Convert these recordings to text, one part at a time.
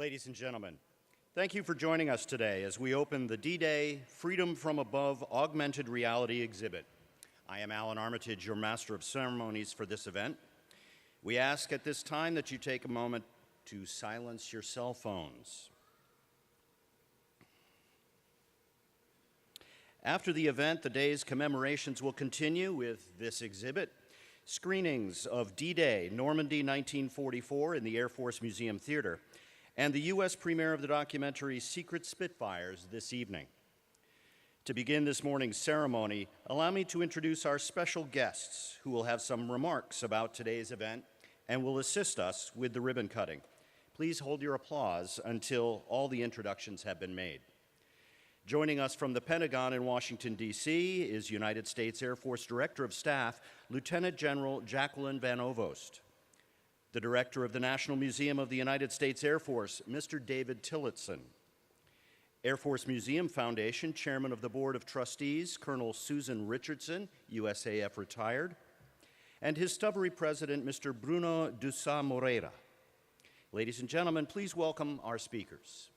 Ladies and gentlemen, thank you for joining us today as we open the D-Day Freedom from Above Augmented Reality exhibit. I am Alan Armitage, your Master of Ceremonies for this event. We ask at this time that you take a moment to silence your cell phones. After the event, the day's commemorations will continue with this exhibit, screenings of D-Day, Normandy 1944 in the Air Force Museum Theater, and the U.S. premiere of the documentary Secret Spitfires this evening. To begin this morning's ceremony, allow me to introduce our special guests who will have some remarks about today's event and will assist us with the ribbon cutting. Please hold your applause until all the introductions have been made. Joining us from the Pentagon in Washington, D.C. is United States Air Force Director of Staff, Lieutenant General Jacqueline Van Ovost. The Director of the National Museum of the United States Air Force, Mr. David Tillotson. Air Force Museum Foundation Chairman of the Board of Trustees, Colonel Suzan Richardson, USAF retired, and his stubborny president, Mr. Bruno Dussat Moreira. Ladies and gentlemen, please welcome our speakers.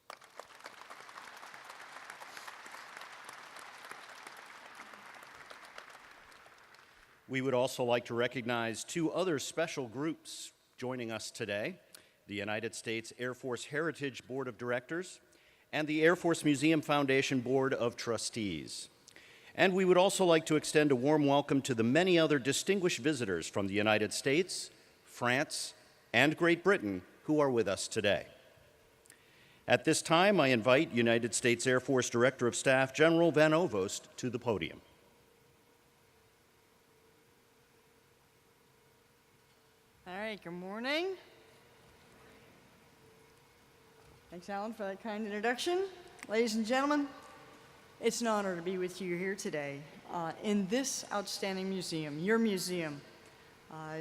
We would also like to recognize two other special groups joining us today, the United States Air Force Heritage Board of Directors and the Air Force Museum Foundation Board of Trustees. And we would also like to extend a warm welcome to the many other distinguished visitors from the United States, France, and Great Britain who are with us today. At this time, I invite United States Air Force Director of Staff, General Van Ovost, to the podium. All right, good morning. Thanks, Alan, for that kind introduction. Ladies and gentlemen, it's an honor to be with you here today in this outstanding museum, your museum.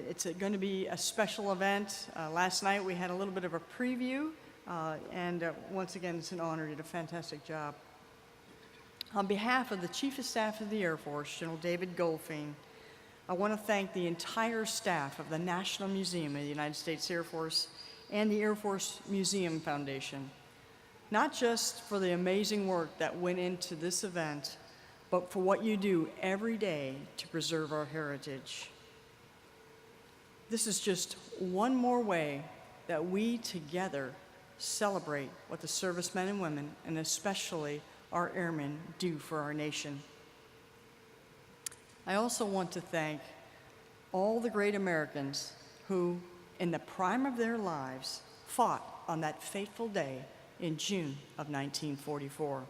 It's going to be a special event. Last night we had a little bit of a preview, and once again, it's an honor. You did a fantastic job. On behalf of the Chief of Staff of the Air Force, General David Goldfein, I want to thank the entire staff of the National Museum of the United States Air Force and the Air Force Museum Foundation, not just for the amazing work that went into this event, but for what you do every day to preserve our heritage. This is just one more way that we together celebrate what the servicemen and women, and especially our airmen, do for our nation. I also want to thank all the great Americans who, in the prime of their lives, fought on that fateful day in June of 1944,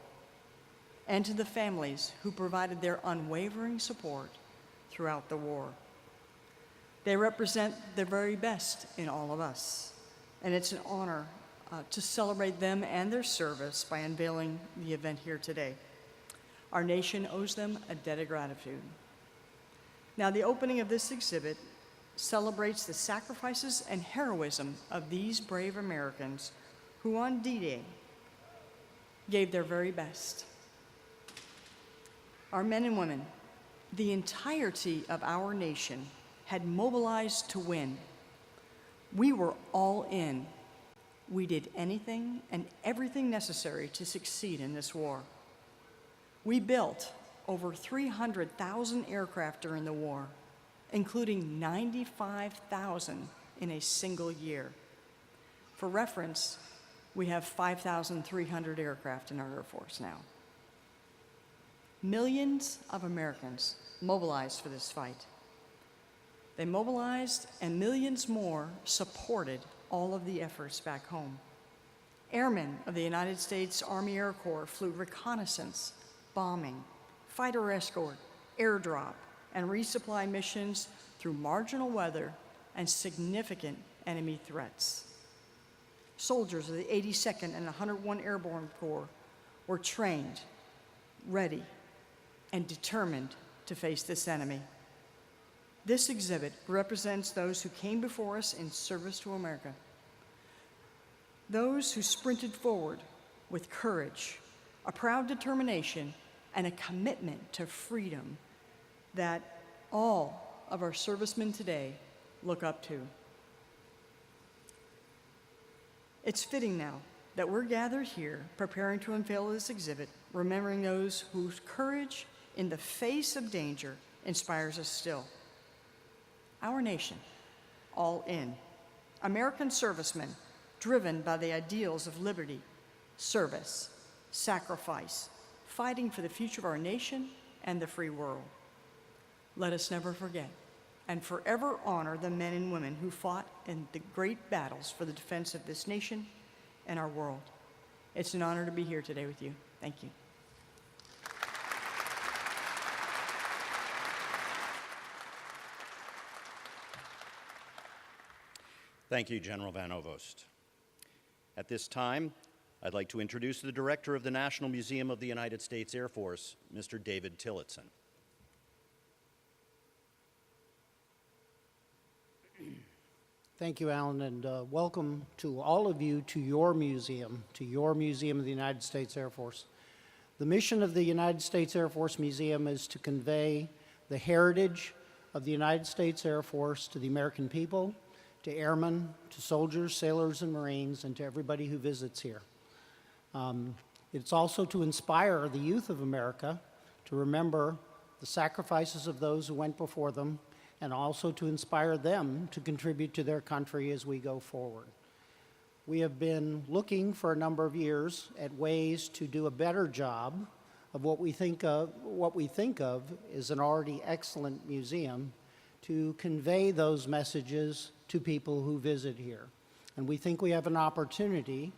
and to the families who provided their unwavering support throughout the war. They represent the very best in all of us, and it's an honor to celebrate them and their service by unveiling the event here today. Our nation owes them a debt of gratitude. Now, the opening of this exhibit celebrates the sacrifices and heroism of these brave Americans who on D-Day gave their very best. Our men and women, the entirety of our nation, had mobilized to win. We were all in. We did anything and everything necessary to succeed in this war. We built over 300,000 aircraft during the war, including 95,000 in a single year. For reference, we have 5,300 aircraft in our Air Force now. Millions of Americans mobilized for this fight. They mobilized, and millions more supported all of the efforts back home. Airmen of the United States Army Air Corps flew reconnaissance, bombing, fighter escort, airdrop, and resupply missions through marginal weather and significant enemy threats. Soldiers of the 82nd and 101 Airborne Corps were trained, ready, and determined to face this enemy. This exhibit represents those who came before us in service to America, those who sprinted forward with courage, a proud determination, and a commitment to freedom that all of our servicemen today look up to. It's fitting now that we're gathered here preparing to unveil this exhibit, remembering those whose courage in the face of danger inspires us still. Our nation, all in. American servicemen driven by the ideals of liberty, service, sacrifice, fighting for the future of our nation and the free world. Let us never forget and forever honor the men and women who fought in the great battles for the defense of this nation and our world. It's an honor to be here today with you. Thank you. Thank you, General Van Ovost. At this time, I'd like to introduce the Director of the National Museum of the United States Air Force, Mr. David Tillotson. Thank you, Alan, and welcome to all of you to your museum of the United States Air Force. The mission of the United States Air Force Museum is to convey the heritage of the United States Air Force to the American people, to airmen, to soldiers, sailors, and Marines, and to everybody who visits here. It's also to inspire the youth of America to remember the sacrifices of those who went before them, and also to inspire them to contribute to their country as we go forward. We have been looking for a number of years at ways to do a better job of what we think of as an already excellent museum, to convey those messages to people who visit here. And we think we have an opportunity,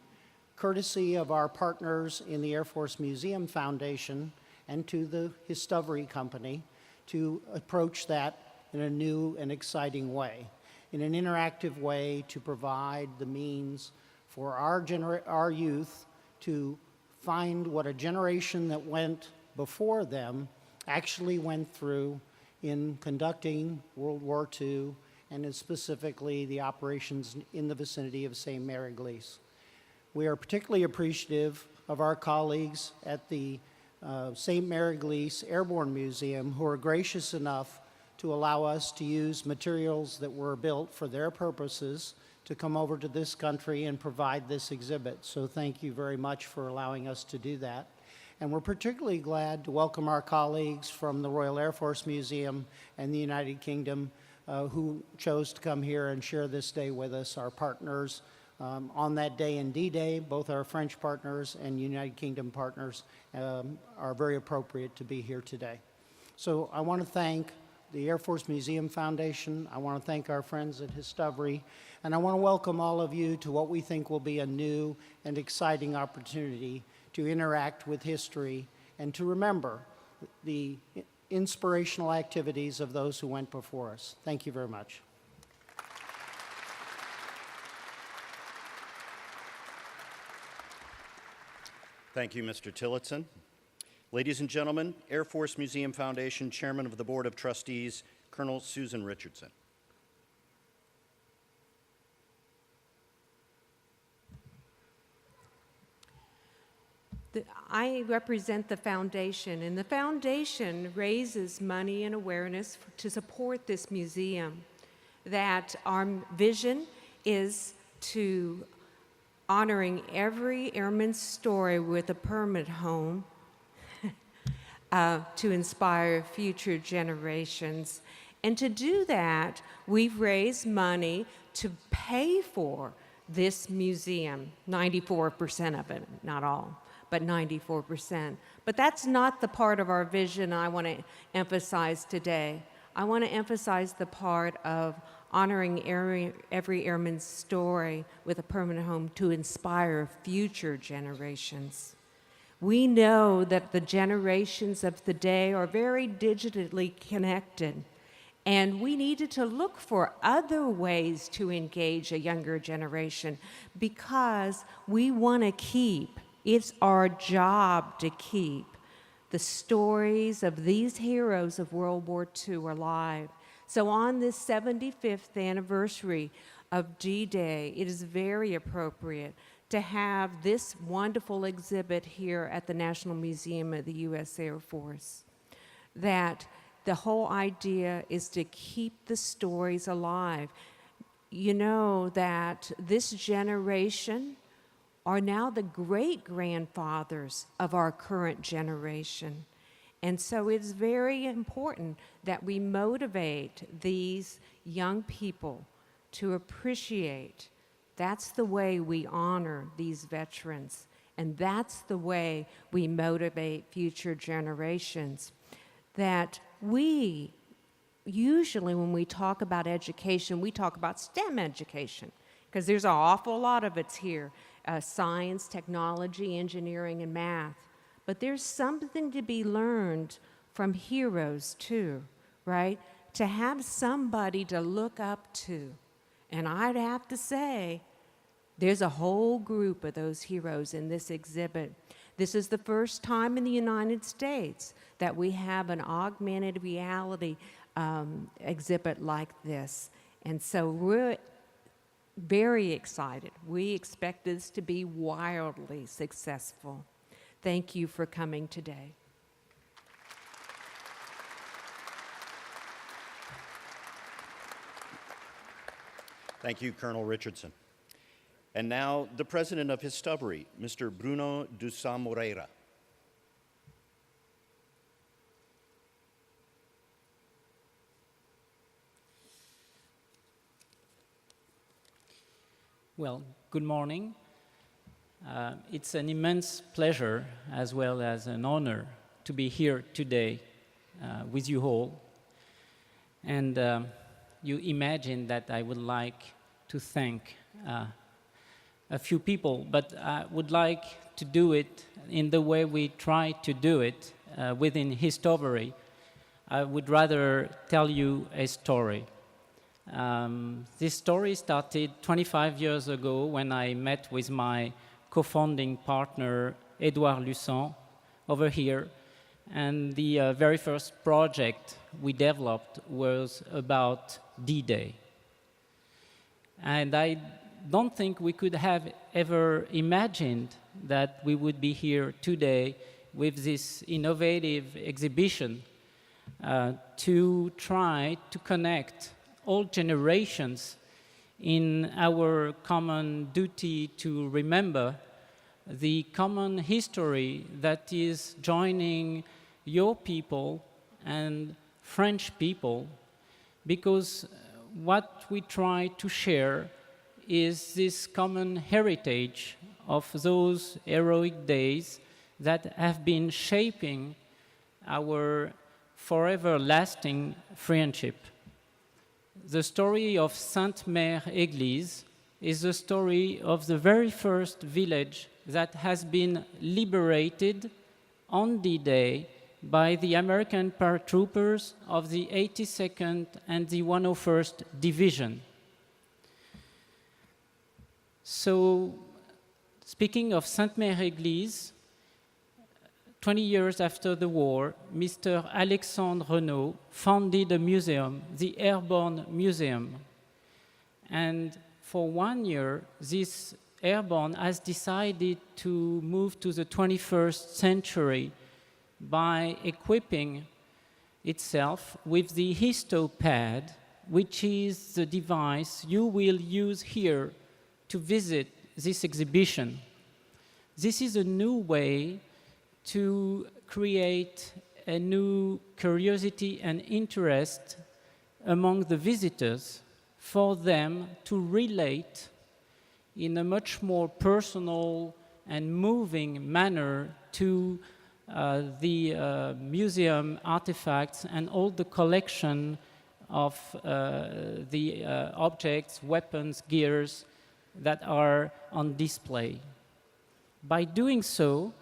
courtesy of our partners in the Air Force Museum Foundation and to the Histovery Company, to approach that in a new and exciting way, in an interactive way, to provide the means for our youth to find what a generation that went before them actually went through in conducting World War II, and specifically the operations in the vicinity of St. Mary Gliese. We are particularly appreciative of our colleagues at the St. Mary Gliese Airborne Museum, who are gracious enough to allow us to use materials that were built for their purposes to come over to this country and provide this exhibit. So thank you very much for allowing us to do that. And we're particularly glad to welcome our colleagues from the Royal Air Force Museum and the United Kingdom who chose to come here and share this day with us. Our partners on that day in D-Day, both our French partners and United Kingdom partners, are very appropriate to be here today. So I want to thank the Air Force Museum Foundation. I want to thank our friends at Histovery, and I want to welcome all of you to what we think will be a new and exciting opportunity to interact with history and to remember the inspirational activities of those who went before us. Thank you very much. Thank you, Mr. Tillotson. Ladies and gentlemen, Air Force Museum Foundation Chairman of the Board of Trustees, Colonel Suzan Richardson. I represent the foundation, and the foundation raises money and awareness to support this museum. That our vision is to honoring every airman's story with a permanent home to inspire future generations. And to do that, we've raised money to pay for this museum, 94% of it, not all, but 94%. But that's not the part of our vision I want to emphasize today. I want to emphasize the part of honoring every airman's story with a permanent home to inspire future generations. We know that the generations of the day are very digitally connected, and we needed to look for other ways to engage a younger generation because we want to keep, it's our job to keep the stories of these heroes of World War II alive. So on this 75th anniversary of D-Day, it is very appropriate to have this wonderful exhibit here at the National Museum of the U.S. Air Force. That the whole idea is to keep the stories alive. You know that this generation are now the great-grandfathers of our current generation. And so it's very important that we motivate these young people to appreciate. That's the way we honor these veterans, and that's the way we motivate future generations. That we, usually when we talk about education, we talk about STEM education, because there's an awful lot of it's here, science, technology, engineering, and math. But there's something to be learned from heroes too, right? To have somebody to look up to. And I'd have to say, there's a whole group of those heroes in this exhibit. This is the first time in the United States that we have an augmented reality exhibit like this. And so we're very excited. We expect this to be wildly successful. Thank you for coming today. Thank you, Colonel Richardson. And now, the president of Histobri, Mr. Bruno Dussa Moreira. Well, good morning. It's an immense pleasure as well as an honor to be here today with you all. And you imagine that I would like to thank a few people, but I would like to do it in the way we try to do it within Histobri. I would rather tell you a story. This story started 25 years ago when I met with my co-founding partner, Edouard Lussan, over here. And the very first project we developed was about D-Day. And I don't think we could have ever imagined that we would be here today with this innovative exhibition to try to connect all generations in our common duty to remember the common history that is joining your people and French people, because what we try to share is this common heritage of those heroic days that have been shaping our forever lasting friendship. The story of Sainte-Mère-Église is the story of the very first village that has been liberated on D-Day by the American paratroopers of the 82nd and the 101st Division. So, speaking of Sainte-Mère-Église, 20 years after the war, Mr. Alexandre Renaud founded a museum, the Airborne Museum. And for 1 year, this Airborne has decided to move to the 21st century by equipping itself with the HistoPad, which is the device you will use here to visit this exhibition. This is a new way to create a new curiosity and interest among the visitors for them to relate in a much more personal and moving manner to the museum artifacts and all the collection of the objects, weapons, gears that are on display. By doing so,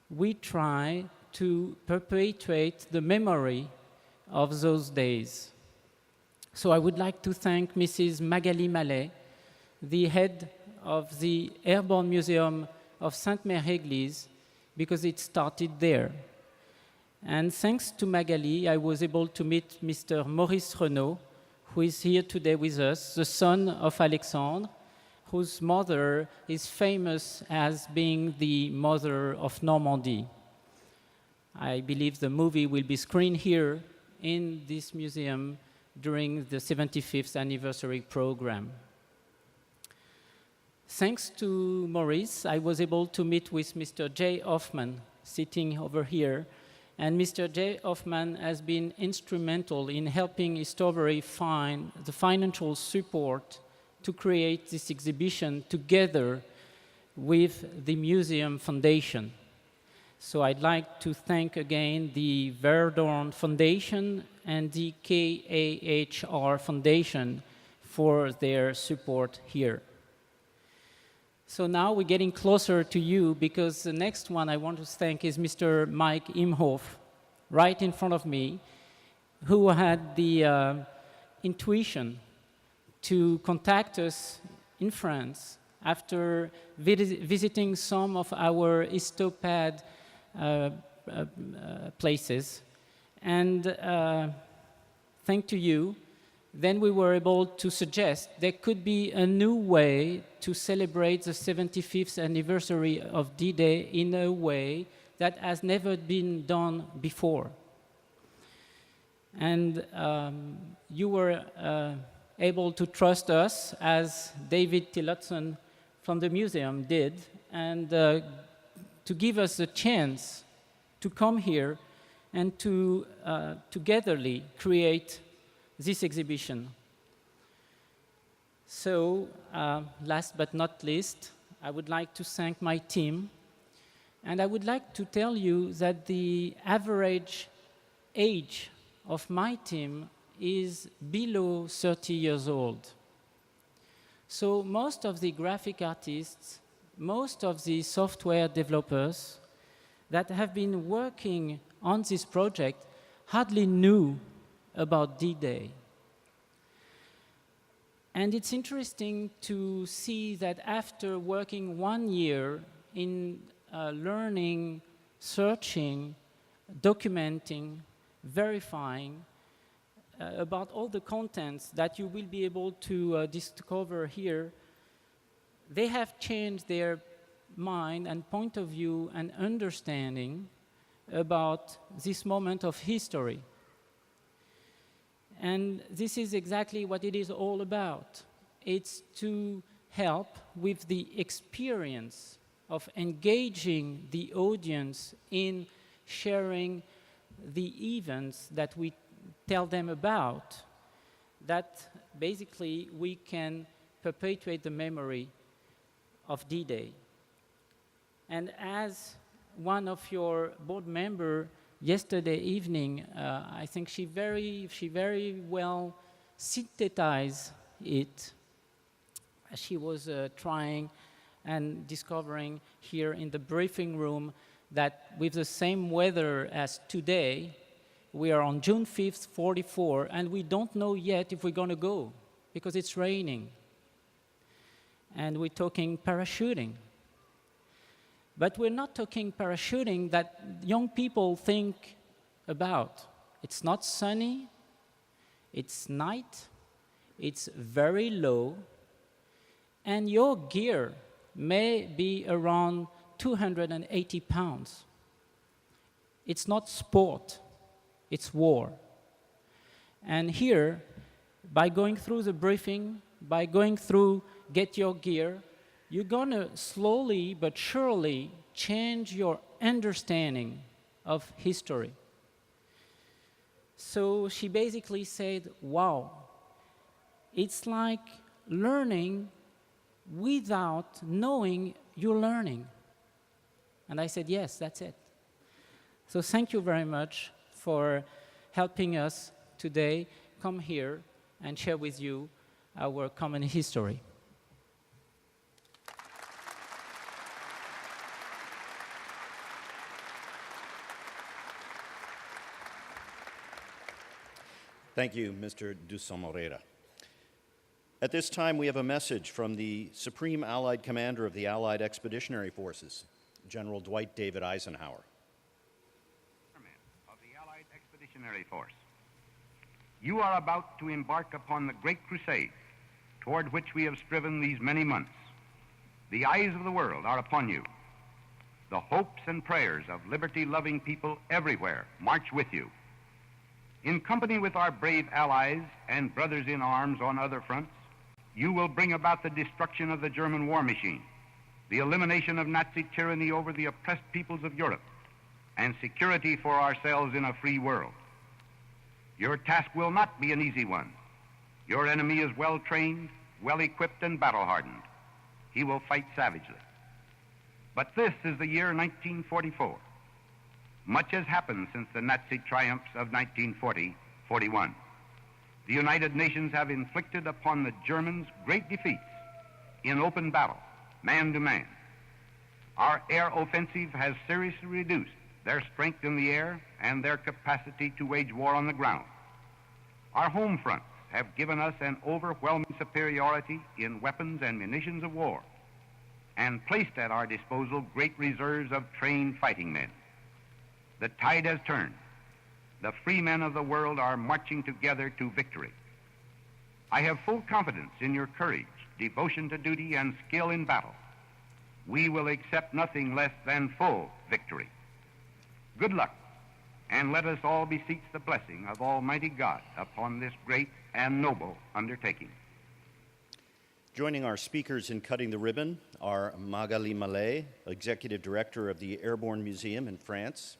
we try to perpetuate the memory of those days. So I would like to thank Mrs. Magali Mallet, the head of the Airborne Museum of Sainte-Mère-Église, because it started there. And thanks to Magali, I was able to meet Mr. Maurice Renaud, who is here today with us, the son of Alexandre, whose mother is famous as being the mother of Normandy. I believe the movie will be screened here in this museum during the 75th anniversary program. Thanks to Maurice, I was able to meet with Mr. J. Hoffman, sitting over here, and Mr. J. Hoffman has been instrumental in helping History find the financial support to create this exhibition together with the Museum Foundation. So I'd like to thank again the Verdorn Foundation and the KAHR Foundation for their support here. So now we're getting closer to you, because the next one I want to thank is Mr. Mike Imhoff, right in front of me, who had the intuition to contact us in France after visiting some of our histopad places. And thanks to you, then we were able to suggest there could be a new way to celebrate the 75th anniversary of D-Day in a way that has never been done before. And you were able to trust us, as David Tillotson from the museum did, and to give us a chance to come here and to togetherly create this exhibition. So, last but not least, I would like to thank my team, and I would like to tell you that the average age of my team is below 30 years old. So most of the graphic artists, most of the software developers that have been working on this project hardly knew about D-Day. And it's interesting to see that after working 1 year in learning, searching, documenting, verifying about all the contents that you will be able to discover here, they have changed their mind and point of view and understanding about this moment of history. And this is exactly what it is all about. It's to help with the experience of engaging the audience in sharing the events that we tell them about, that basically we can perpetuate the memory of D-Day. And as one of your board members yesterday evening, I think she very well synthesized it. She was trying and discovering here in the briefing room that with the same weather as today, we are on June 5th, 44, and we don't know yet if we're going to go because it's raining. And we're talking parachuting. But we're not talking parachuting that young people think about. It's not sunny, it's night, it's very low, and your gear may be around 280 pounds. It's not sport, it's war. And here, by going through the briefing, by going through Get Your Gear, you're going to slowly but surely change your understanding of history. So she basically said, wow, it's like learning without knowing you're learning. And I said, yes, that's it. So thank you very much for helping us today come here and share with you our common history. Thank you, Mr. Dusson Moreira. At this time, we have a message from the Supreme Allied Commander of the Allied Expeditionary Forces, General Dwight David Eisenhower. Of the Allied Expeditionary Force, you are about to embark upon the great crusade toward which we have striven these many months. The eyes of the world are upon you. The hopes and prayers of liberty-loving people everywhere march with you. In company with our brave allies and brothers in arms on other fronts, you will bring about the destruction of the German war machine, the elimination of Nazi tyranny over the oppressed peoples of Europe, and security for ourselves in a free world. Your task will not be an easy one. Your enemy is well trained, well equipped, and battle hardened. He will fight savagely. But this is the year 1944. Much has happened since the Nazi triumphs of 1940-41. The United Nations have inflicted upon the Germans great defeats in open battle, man to man. Our air offensive has seriously reduced their strength in the air and their capacity to wage war on the ground. Our home fronts have given us an overwhelming superiority in weapons and munitions of war, and placed at our disposal great reserves of trained fighting men. The tide has turned. The free men of the world are marching together to victory. I have full confidence in your courage, devotion to duty, and skill in battle. We will accept nothing less than full victory. Good luck, and let us all beseech the blessing of Almighty God upon this great and noble undertaking. Joining our speakers in cutting the ribbon are Magali Mallet, Executive Director of the Airborne Museum in France,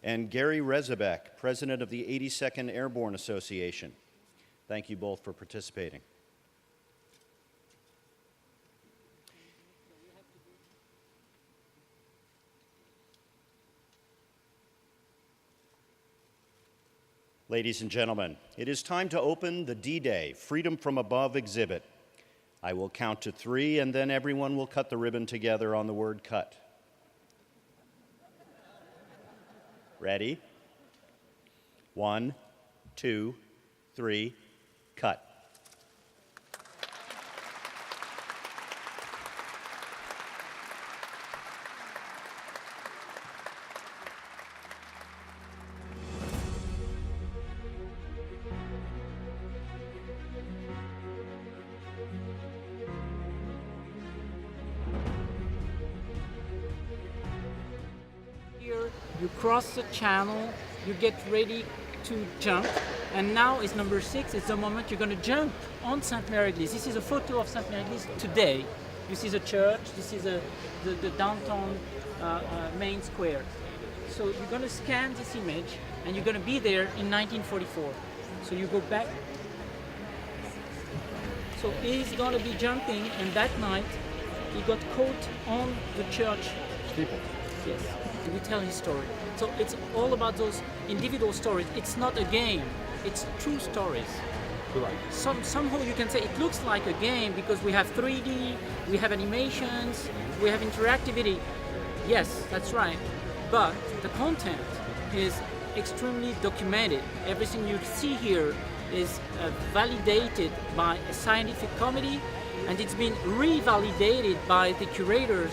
and Gary Rezebek, President of the 82nd Airborne Association. Thank you both for participating. Ladies and gentlemen, it is time to open the D-Day Freedom from Above exhibit. I will count to 3, and then everyone will cut the ribbon together on the word cut. Ready? 1, 2, 3, cut. You cross the channel, you get ready to jump, and now is number 6, it's the moment you're going to jump on St. Mary Gliese. This is a photo of St. Mary Gliese today. This is a church, this is the downtown main square. So you're going to scan this image, and you're going to be there in 1944. So you go back. So he's going to be jumping, and that night he got caught on the church steeple. Yes. We tell his story. So it's all about those individual stories. It's not a game, it's true stories. Right. Somehow you can say it looks like a game because we have 3D, we have animations, we have interactivity. Yes, that's right. But the content is extremely documented. Everything you see here is validated by a scientific committee, and it's been revalidated by the curators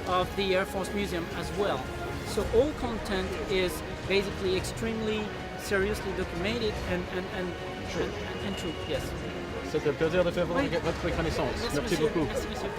of the Air Force Museum as well. So all content is basically extremely seriously documented and true. Yes. C'était un plaisir de faire votre connaissance. Merci beaucoup. Merci, monsieur.